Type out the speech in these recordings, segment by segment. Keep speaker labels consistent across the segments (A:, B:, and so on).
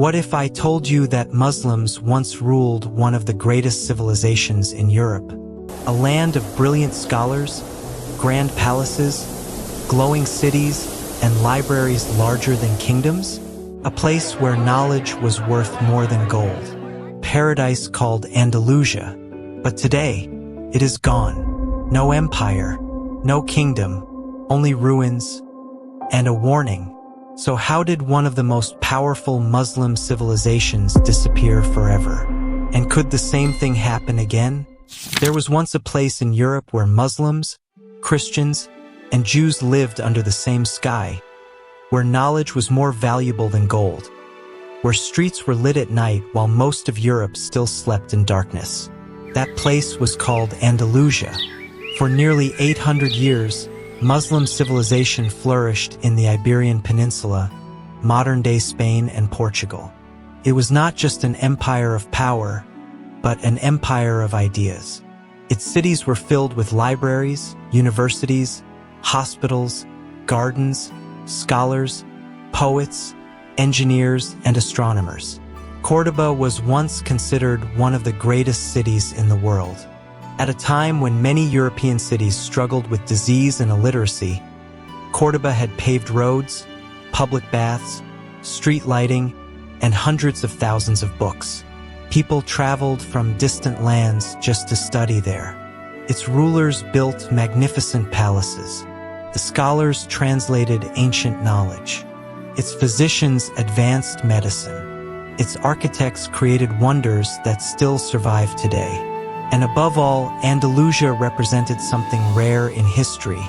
A: What if I told you that Muslims once ruled one of the greatest civilizations in Europe? A land of brilliant scholars, grand palaces, glowing cities, and libraries larger than kingdoms? A place where knowledge was worth more than gold. Paradise called Andalusia. But today, it is gone. No empire, no kingdom, only ruins, and a warning. So how did one of the most powerful Muslim civilizations disappear forever? And could the same thing happen again? There was once a place in Europe where Muslims, Christians, and Jews lived under the same sky, where knowledge was more valuable than gold, where streets were lit at night while most of Europe still slept in darkness. That place was called Andalusia. For nearly 800 years, Muslim civilization flourished in the Iberian Peninsula, modern-day Spain and Portugal. It was not just an empire of power, but an empire of ideas. Its cities were filled with libraries, universities, hospitals, gardens, scholars, poets, engineers, and astronomers. Córdoba was once considered one of the greatest cities in the world. At a time when many European cities struggled with disease and illiteracy, Córdoba had paved roads, public baths, street lighting, and hundreds of thousands of books. People traveled from distant lands just to study there. Its rulers built magnificent palaces. The scholars translated ancient knowledge. Its physicians advanced medicine. Its architects created wonders that still survive today. And above all, Andalusia represented something rare in history,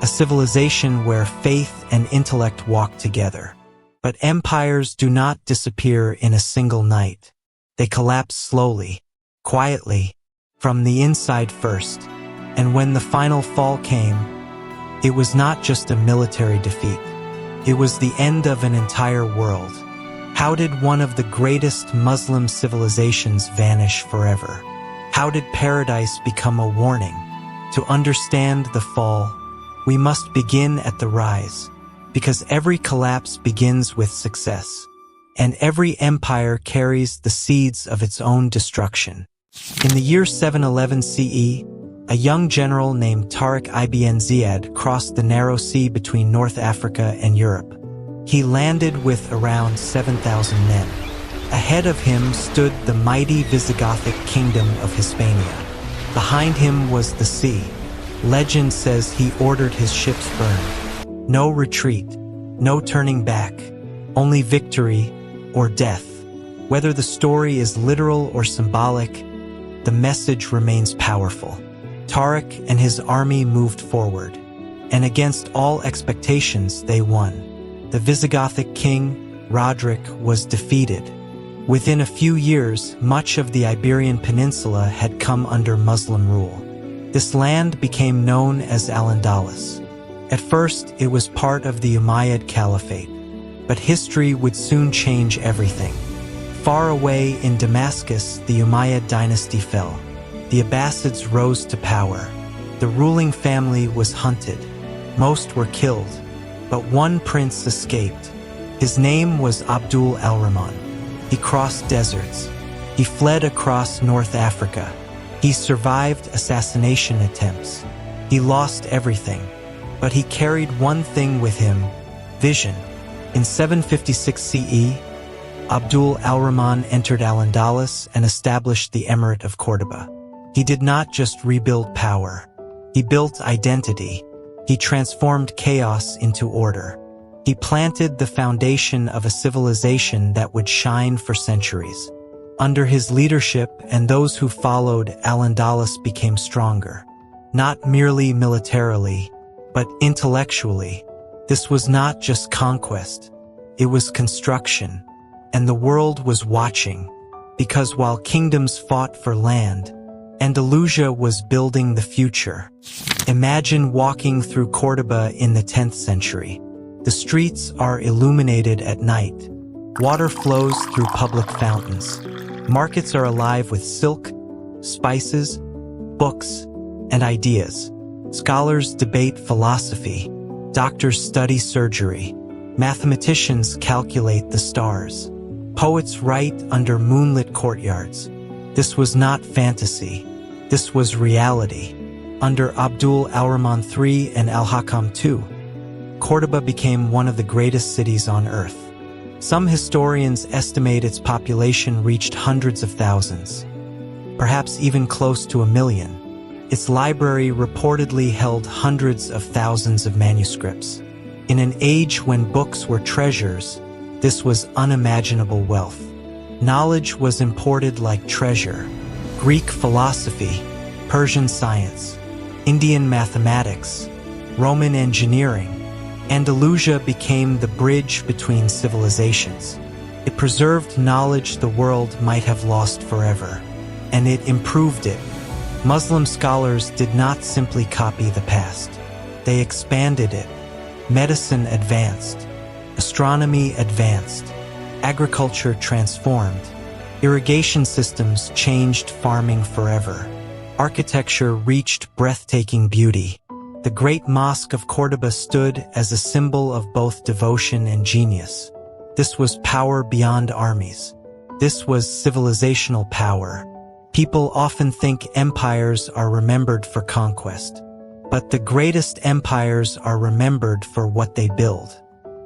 A: a civilization where faith and intellect walk together. But empires do not disappear in a single night. They collapse slowly, quietly, from the inside first. And when the final fall came, it was not just a military defeat. It was the end of an entire world. How did one of the greatest Muslim civilizations vanish forever? How did paradise become a warning? To understand the fall, we must begin at the rise, because every collapse begins with success, and every empire carries the seeds of its own destruction. In the year 711 CE, a young general named Tariq ibn Ziyad crossed the narrow sea between North Africa and Europe. He landed with around 7,000 men. Ahead of him stood the mighty Visigothic kingdom of Hispania. Behind him was the sea. Legend says he ordered his ships burned. No retreat, no turning back, only victory or death. Whether the story is literal or symbolic, the message remains powerful. Tariq and his army moved forward, and against all expectations, they won. The Visigothic king, Roderick, was defeated. Within a few years, much of the Iberian Peninsula had come under Muslim rule. This land became known as Al-Andalus. At first, it was part of the Umayyad Caliphate, but history would soon change everything. Far away in Damascus, the Umayyad dynasty fell. The Abbasids rose to power. The ruling family was hunted. Most were killed, but one prince escaped. His name was Abdul al-Rahman. He crossed deserts. He fled across North Africa. He survived assassination attempts. He lost everything, but he carried one thing with him: vision. In 756 CE, Abdul al-Rahman entered Al-Andalus and established the Emirate of Córdoba. He did not just rebuild power. He built identity. He transformed chaos into order. He planted the foundation of a civilization that would shine for centuries. Under his leadership and those who followed, Al-Andalus became stronger. Not merely militarily, but intellectually. This was not just conquest. It was construction. And the world was watching, because while kingdoms fought for land, Andalusia was building the future. Imagine walking through Córdoba in the 10th century. The streets are illuminated at night. Water flows through public fountains. Markets are alive with silk, spices, books, and ideas. Scholars debate philosophy. Doctors study surgery. Mathematicians calculate the stars. Poets write under moonlit courtyards. This was not fantasy. This was reality. Under Abdul al-Rahman III and al-Hakam II, Córdoba became one of the greatest cities on earth. Some historians estimate its population reached hundreds of thousands, perhaps even close to 1 million. Its library reportedly held hundreds of thousands of manuscripts. In an age when books were treasures, this was unimaginable wealth. Knowledge was imported like treasure. Greek philosophy, Persian science, Indian mathematics, Roman engineering. Andalusia became the bridge between civilizations. It preserved knowledge the world might have lost forever, and it improved it. Muslim scholars did not simply copy the past. They expanded it. Medicine advanced. Astronomy advanced. Agriculture transformed. Irrigation systems changed farming forever. Architecture reached breathtaking beauty. The Great Mosque of Córdoba stood as a symbol of both devotion and genius. This was power beyond armies. This was civilizational power. People often think empires are remembered for conquest, but the greatest empires are remembered for what they build.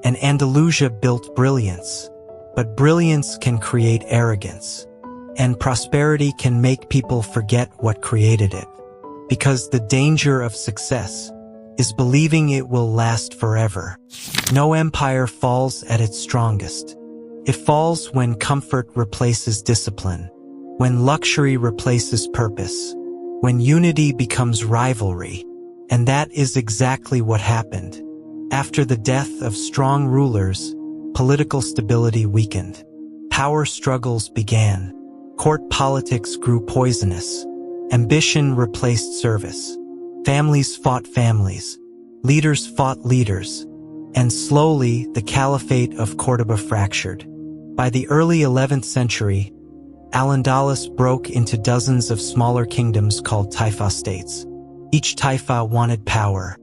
A: And Andalusia built brilliance. But brilliance can create arrogance. And prosperity can make people forget what created it. Because the danger of success is believing it will last forever. No empire falls at its strongest. It falls when comfort replaces discipline, when luxury replaces purpose, when unity becomes rivalry. And that is exactly what happened. After the death of strong rulers, political stability weakened. Power struggles began. Court politics grew poisonous. Ambition replaced service. Families fought families. Leaders fought leaders. And slowly, the Caliphate of Córdoba fractured. By the early 11th century, Al-Andalus broke into dozens of smaller kingdoms called Taifa states. Each Taifa wanted power.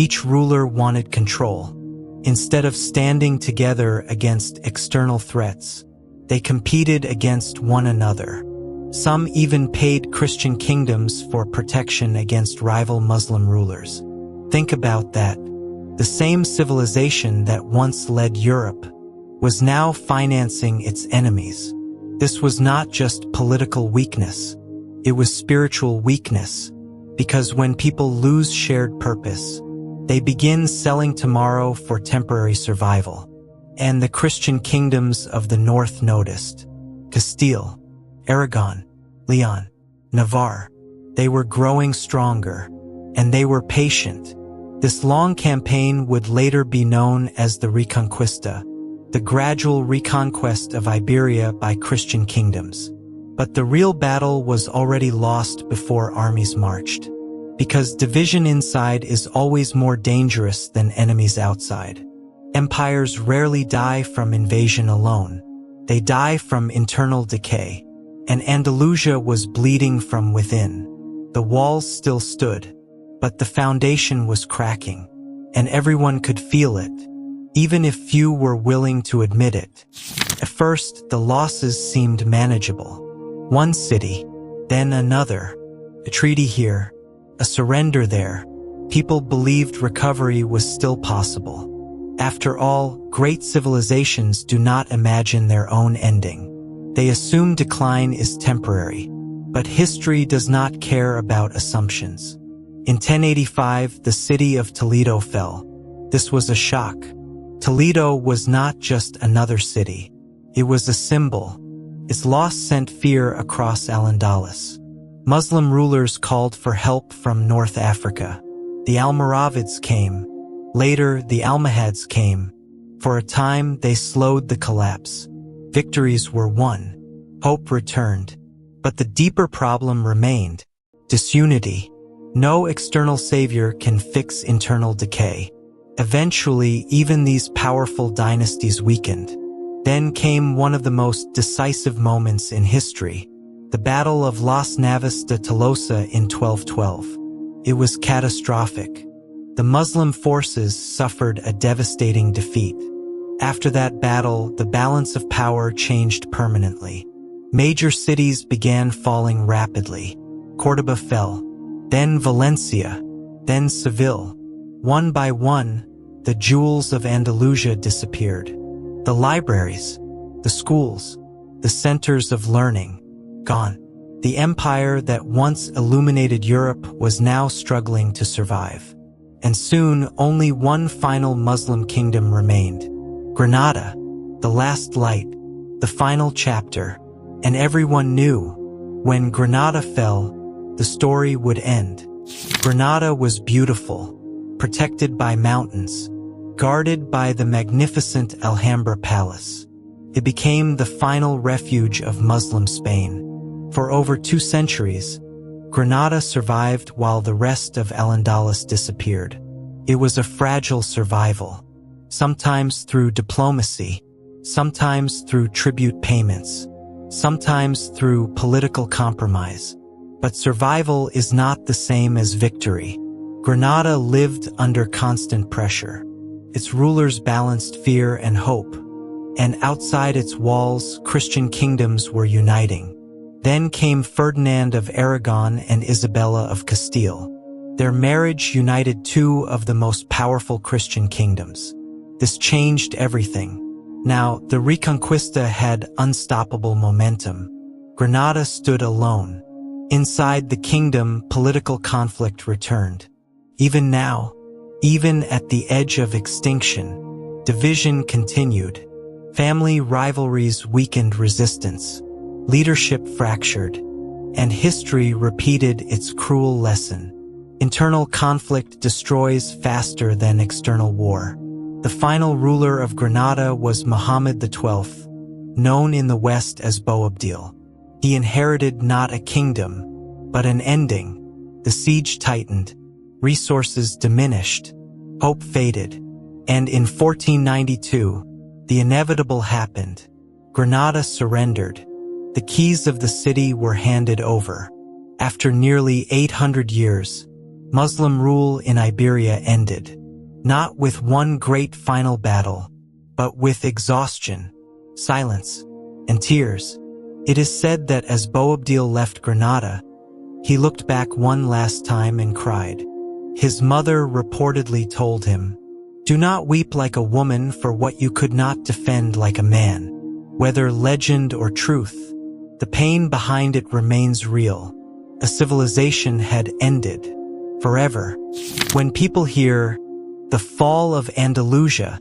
A: Each ruler wanted control. Instead of standing together against external threats, they competed against one another. Some even paid Christian kingdoms for protection against rival Muslim rulers. Think about that. The same civilization that once led Europe was now financing its enemies. This was not just political weakness. It was spiritual weakness. Because when people lose shared purpose, they begin selling tomorrow for temporary survival. And the Christian kingdoms of the north noticed. Castile, Aragon, Leon, Navarre. They were growing stronger, and they were patient. This long campaign would later be known as the Reconquista, the gradual reconquest of Iberia by Christian kingdoms. But the real battle was already lost before armies marched. Because division inside is always more dangerous than enemies outside. Empires rarely die from invasion alone. They die from internal decay. And Andalusia was bleeding from within. The walls still stood, but the foundation was cracking. And everyone could feel it, even if few were willing to admit it. At first, the losses seemed manageable. One city, then another. A treaty here, a surrender there. People believed recovery was still possible. After all, great civilizations do not imagine their own ending. They assume decline is temporary. But history does not care about assumptions. In 1085, the city of Toledo fell. This was a shock. Toledo was not just another city. It was a symbol. Its loss sent fear across Al-Andalus. Muslim rulers called for help from North Africa. The Almoravids came. Later, the Almohads came. For a time, they slowed the collapse. Victories were won. Hope returned. But the deeper problem remained. Disunity. No external savior can fix internal decay. Eventually, even these powerful dynasties weakened. Then came one of the most decisive moments in history. The Battle of Las Navas de Tolosa in 1212. It was catastrophic. The Muslim forces suffered a devastating defeat. After that battle, the balance of power changed permanently. Major cities began falling rapidly. Córdoba fell, then Valencia, then Seville. One by one, the jewels of Andalusia disappeared. The libraries, the schools, the centers of learning, gone. The empire that once illuminated Europe was now struggling to survive. And soon, only one final Muslim kingdom remained. Granada, the last light, the final chapter. And everyone knew, when Granada fell, the story would end. Granada was beautiful, protected by mountains, guarded by the magnificent Alhambra Palace. It became the final refuge of Muslim Spain. For over 2 centuries, Granada survived while the rest of Al-Andalus disappeared. It was a fragile survival, sometimes through diplomacy, sometimes through tribute payments, sometimes through political compromise. But survival is not the same as victory. Granada lived under constant pressure. Its rulers balanced fear and hope, and outside its walls, Christian kingdoms were uniting. Then came Ferdinand of Aragon and Isabella of Castile. Their marriage united 2 of the most powerful Christian kingdoms. This changed everything. Now, the Reconquista had unstoppable momentum. Granada stood alone. Inside the kingdom, political conflict returned. Even now, even at the edge of extinction, division continued. Family rivalries weakened resistance. Leadership fractured, and history repeated its cruel lesson. Internal conflict destroys faster than external war. The final ruler of Granada was Muhammad XII, known in the West as Boabdil. He inherited not a kingdom, but an ending. The siege tightened, resources diminished, hope faded, and in 1492, the inevitable happened. Granada surrendered. The keys of the city were handed over. After nearly 800 years, Muslim rule in Iberia ended, not with one great final battle, but with exhaustion, silence, and tears. It is said that as Boabdil left Granada, he looked back one last time and cried. His mother reportedly told him, "Do not weep like a woman for what you could not defend like a man." Whether legend or truth, the pain behind it remains real. A civilization had ended forever. When people hear the Fall of Andalusia,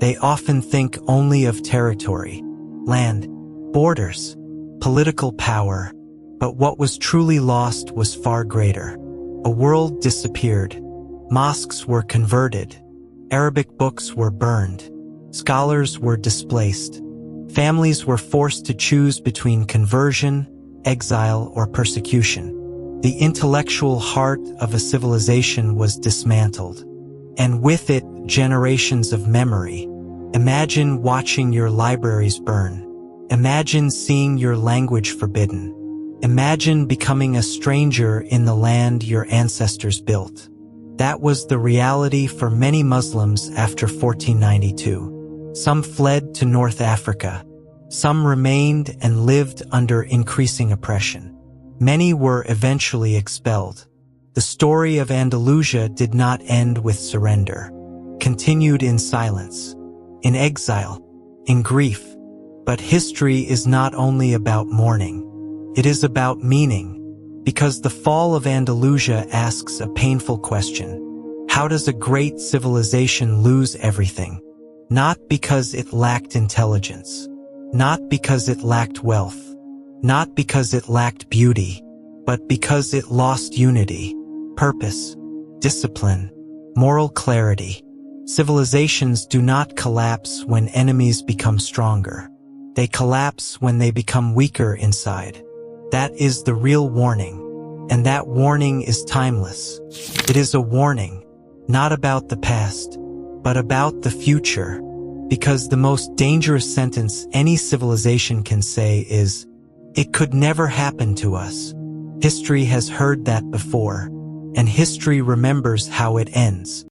A: they often think only of territory, land, borders, political power. But what was truly lost was far greater. A world disappeared. Mosques were converted. Arabic books were burned. Scholars were displaced. Families were forced to choose between conversion, exile, or persecution. The intellectual heart of a civilization was dismantled. And with it, generations of memory. Imagine watching your libraries burn. Imagine seeing your language forbidden. Imagine becoming a stranger in the land your ancestors built. That was the reality for many Muslims after 1492. Some fled to North Africa. Some remained and lived under increasing oppression. Many were eventually expelled. The story of Andalusia did not end with surrender. Continued in silence, in exile, in grief. But history is not only about mourning. It is about meaning. Because the Fall of Andalusia asks a painful question. How does a great civilization lose everything? Not because it lacked intelligence, not because it lacked wealth, not because it lacked beauty, but because it lost unity, purpose, discipline, moral clarity. Civilizations do not collapse when enemies become stronger. They collapse when they become weaker inside. That is the real warning, and that warning is timeless. It is a warning, not about the past, but about the future, because the most dangerous sentence any civilization can say is, "It could never happen to us." History has heard that before, and history remembers how it ends.